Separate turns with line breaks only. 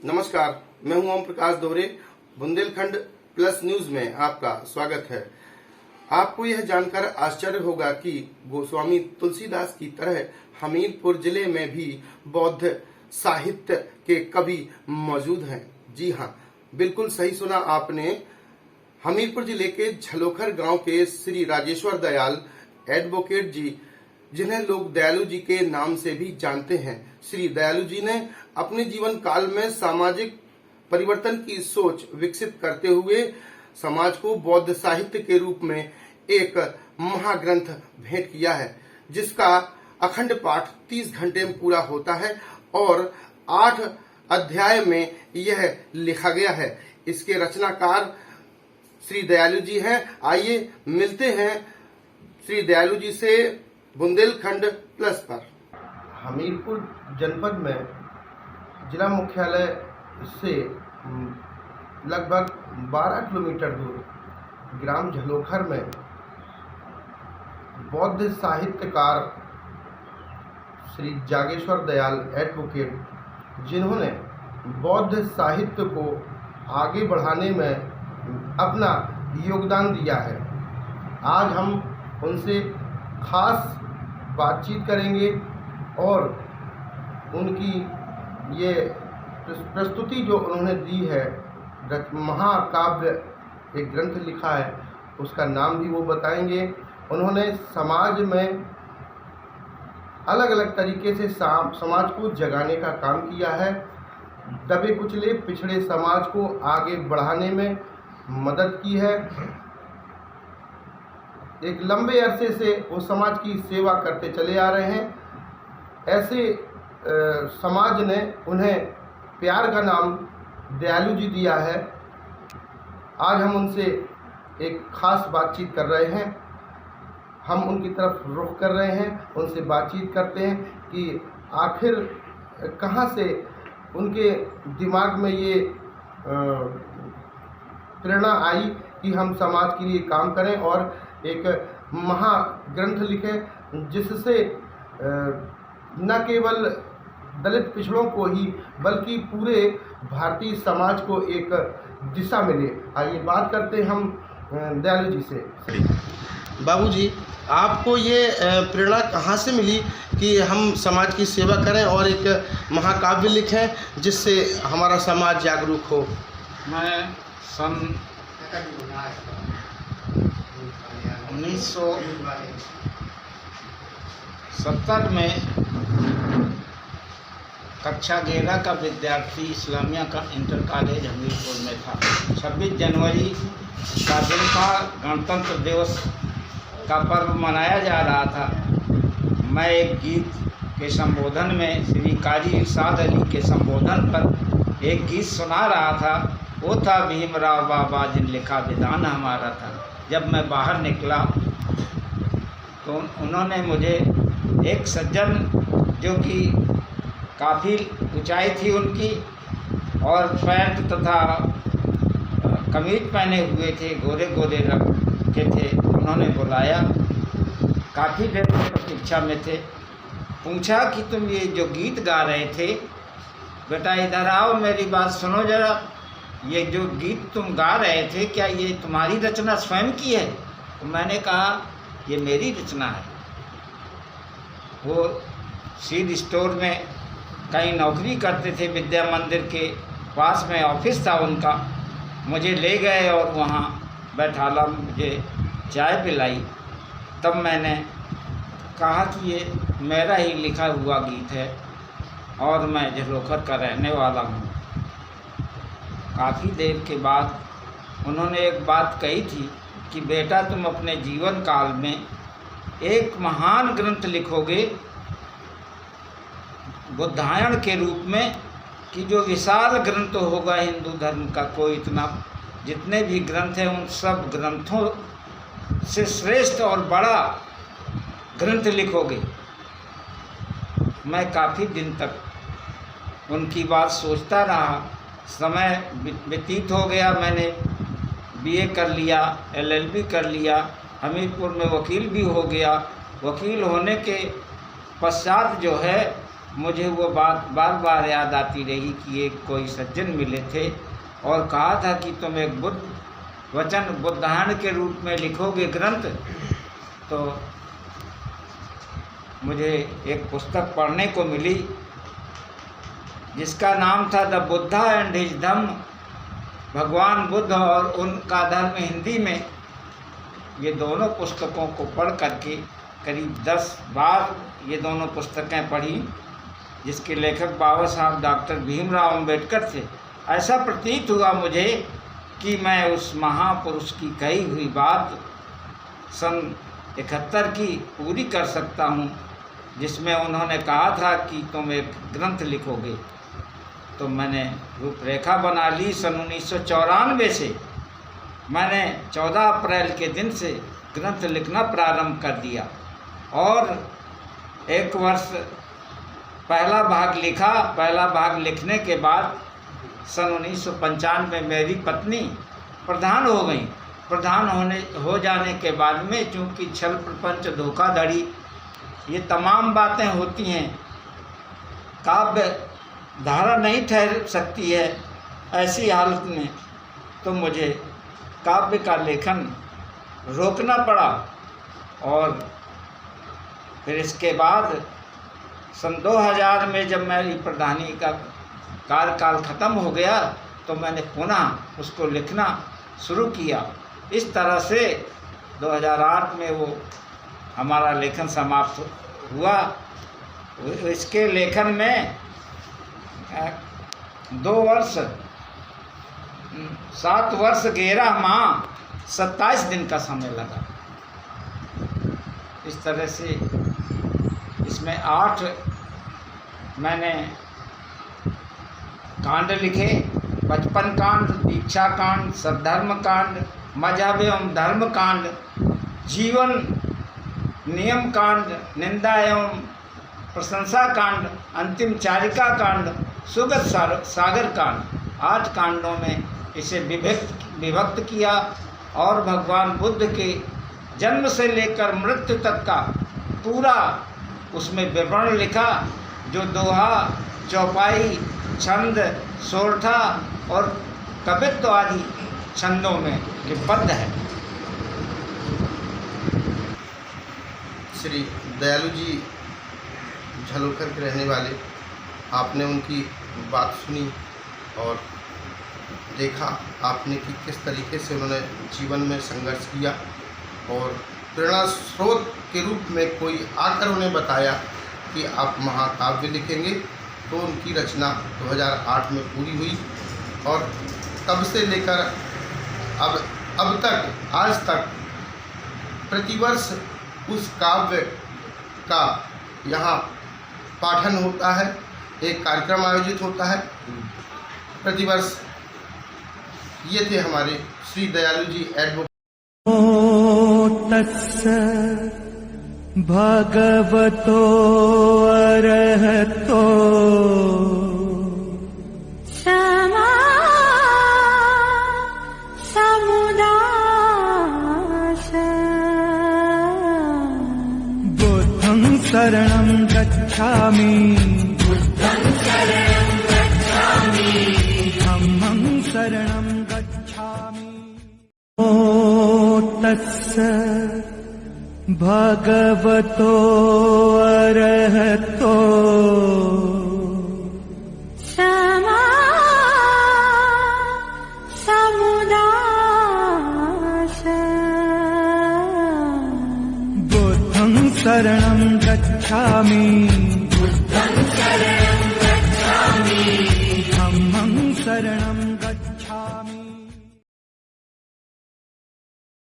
नमस्कार, मैं हूं ओम प्रकाश दोहरे। बुंदेलखंड प्लस न्यूज में आपका स्वागत है। आपको यह जानकर आश्चर्य होगा कि गोस्वामी तुलसीदास की तरह हमीरपुर जिले में भी बौद्ध साहित्य के कवि मौजूद हैं। जी हाँ, बिल्कुल सही सुना आपने। हमीरपुर जिले के झलोखर गांव के श्री राजेश्वर दयाल एडवोकेट जी, जिन्हें लोग दयालु जी के नाम से भी जानते हैं, श्री दयालु जी ने अपने जीवन काल में सामाजिक परिवर्तन की सोच विकसित करते हुए समाज को बौद्ध साहित्य के रूप में एक महाग्रंथ भेंट किया है, जिसका अखंड पाठ 30 घंटे में पूरा होता है और 8 अध्याय में यह लिखा गया है। इसके रचनाकार श्री दयालु जी हैं। आइए मिलते हैं श्री दयालु जी से बुंदेलखंड प्लस पर। हमीरपुर जनपद में जिला मुख्यालय से लगभग 12 किलोमीटर दूर ग्राम झलोखर में बौद्ध साहित्यकार श्री जागेश्वर दयाल एडवोकेट, जिन्होंने बौद्ध साहित्य को आगे बढ़ाने में अपना योगदान दिया है, आज हम उनसे खास बातचीत करेंगे और उनकी ये प्रस्तुति जो उन्होंने दी है, महाकाव्य एक ग्रंथ लिखा है, उसका नाम भी वो बताएंगे। उन्होंने समाज में अलग अलग तरीके से समाज को जगाने का काम किया है। दबे कुचले पिछड़े समाज को आगे बढ़ाने में मदद की है। एक लंबे अरसे से वो समाज की सेवा करते चले आ रहे हैं। ऐसे समाज ने उन्हें प्यार का नाम दयालु जी दिया है। आज हम उनसे एक खास बातचीत कर रहे हैं। हम उनकी तरफ रुख कर रहे हैं, उनसे बातचीत करते हैं कि आखिर कहाँ से उनके दिमाग में ये प्रेरणा आई कि हम समाज के लिए काम करें और एक महाग्रंथ लिखें, जिससे न केवल दलित पिछड़ों को ही बल्कि पूरे भारतीय समाज को एक दिशा मिले। आइए बात करते हैं हम दयालु जी से। बाबूजी, आपको ये प्रेरणा कहाँ से मिली कि हम समाज की सेवा करें और एक महाकाव्य लिखें जिससे हमारा समाज जागरूक हो?
मैं सन 1970 में कक्षा 11 का विद्यार्थी इस्लामिया का इंटर कॉलेज हमीरपुर में था। 26 जनवरी का दिन था, गणतंत्र दिवस का पर्व मनाया जा रहा था। मैं एक गीत के संबोधन में श्री काजी इरशाद अली के संबोधन पर एक गीत सुना रहा था। वो था भीमराव बाबा जिन लिखा विधान हमारा था। जब मैं बाहर निकला तो उन्होंने मुझे, एक सज्जन जो कि काफ़ी ऊंचाई थी उनकी और पैंट तथा कमीज पहने हुए थे, गोरे गोरे रंग के थे, उन्होंने बुलाया। काफ़ी देर से प्रतीक्षा में थे। पूछा कि तुम ये जो गीत गा रहे थे, बेटा इधर आओ, मेरी बात सुनो जरा। ये जो गीत तुम गा रहे थे, क्या ये तुम्हारी रचना स्वयं की है? तो मैंने कहा ये मेरी रचना है। वो सीड स्टोर में कहीं नौकरी करते थे, विद्या मंदिर के पास में ऑफिस था उनका। मुझे ले गए और वहाँ बैठाला, मुझे चाय पिलाई। तब मैंने कहा कि ये मेरा ही लिखा हुआ गीत है और मैं झलोखर का रहने वाला हूँ। काफ़ी देर के बाद उन्होंने एक बात कही थी कि बेटा तुम अपने जीवन काल में एक महान ग्रंथ लिखोगे बुद्धायन के रूप में, कि जो विशाल ग्रंथ होगा हिंदू धर्म का, कोई इतना, जितने भी ग्रंथ हैं उन सब ग्रंथों से श्रेष्ठ और बड़ा ग्रंथ लिखोगे। मैं काफ़ी दिन तक उनकी बात सोचता रहा। समय व्यतीत हो गया। मैंने बीए कर लिया, एलएलबी कर लिया, हमीरपुर में वकील भी हो गया। वकील होने के पश्चात जो है मुझे वो बात बार बार याद आती रही कि एक कोई सज्जन मिले थे और कहा था कि तुम एक बुद्ध वचन बुद्धायन के रूप में लिखोगे ग्रंथ। तो मुझे एक पुस्तक पढ़ने को मिली जिसका नाम था द बुद्धा एंड हिज धम्म, भगवान बुद्ध और उनका धर्म हिंदी में। ये दोनों पुस्तकों को पढ़ करके करीब 10 बार ये दोनों पुस्तकें पढ़ी, जिसके लेखक बाबा साहब डॉक्टर भीमराव अम्बेडकर थे। ऐसा प्रतीत हुआ मुझे कि मैं उस महापुरुष की कही हुई बात सन 71 की पूरी कर सकता हूँ, जिसमें उन्होंने कहा था कि तुम एक ग्रंथ लिखोगे। तो मैंने रूपरेखा बना ली। सन 1994 से मैंने 14 अप्रैल के दिन से ग्रंथ लिखना प्रारंभ कर दिया और एक वर्ष पहला भाग लिखा। पहला भाग लिखने के बाद सन 1995 में मेरी पत्नी प्रधान हो गई। प्रधान हो जाने के बाद में चूँकि छल प्रपंच धोखाधड़ी ये तमाम बातें होती हैं, काव्य धारा नहीं ठहर सकती है, ऐसी हालत में तो मुझे काव्य का लेखन रोकना पड़ा। और फिर इसके बाद सन 2000 में जब मेरी प्रधानी का कार्यकाल ख़त्म हो गया तो मैंने पुनः उसको लिखना शुरू किया। इस तरह से 2008 में वो हमारा लेखन समाप्त हुआ। इसके लेखन में 2 वर्ष 7 वर्ष 11 माह 27 दिन का समय लगा। इस तरह से इसमें 8 मैंने कांड लिखे, 55 कांड, दीक्षा कांड, सद्धर्म कांड, मजहब एवं धर्म कांड, जीवन नियम कांड, निंदा एवं प्रशंसा कांड, अंतिम चारिका कांड, सुगत सागर कांड। 8 कांडों में इसे विभक्त किया और भगवान बुद्ध के जन्म से लेकर मृत्यु तक का पूरा उसमें विवरण लिखा, जो दोहा, चौपाई, छंद, सोरठा और कवित्व आदि छंदों में लिपिबद्ध है।
श्री दयालु जी झलोकर के रहने वाले, आपने उनकी बात सुनी और देखा आपने कि किस तरीके से उन्होंने जीवन में संघर्ष किया और प्रेरणा स्रोत के रूप में कोई आकर उन्हें बताया कि आप महाकाव्य लिखेंगे। तो उनकी रचना 2008 में पूरी हुई और तब से लेकर अब तक आज तक प्रतिवर्ष उस काव्य का यहाँ पाठन होता है, एक कार्यक्रम आयोजित होता है प्रतिवर्ष। ये थे हमारे श्री दयालु जी एडवोकेट।
तत्सत् भगवतो अरहतो
समा समुदास
बुद्धं शरणं गच्छामि धम्मं शरणं गच्छामि। ओ तत्सत् भगवतो अरहतो
समा समुदास
बुद्धं शरणं गच्छामि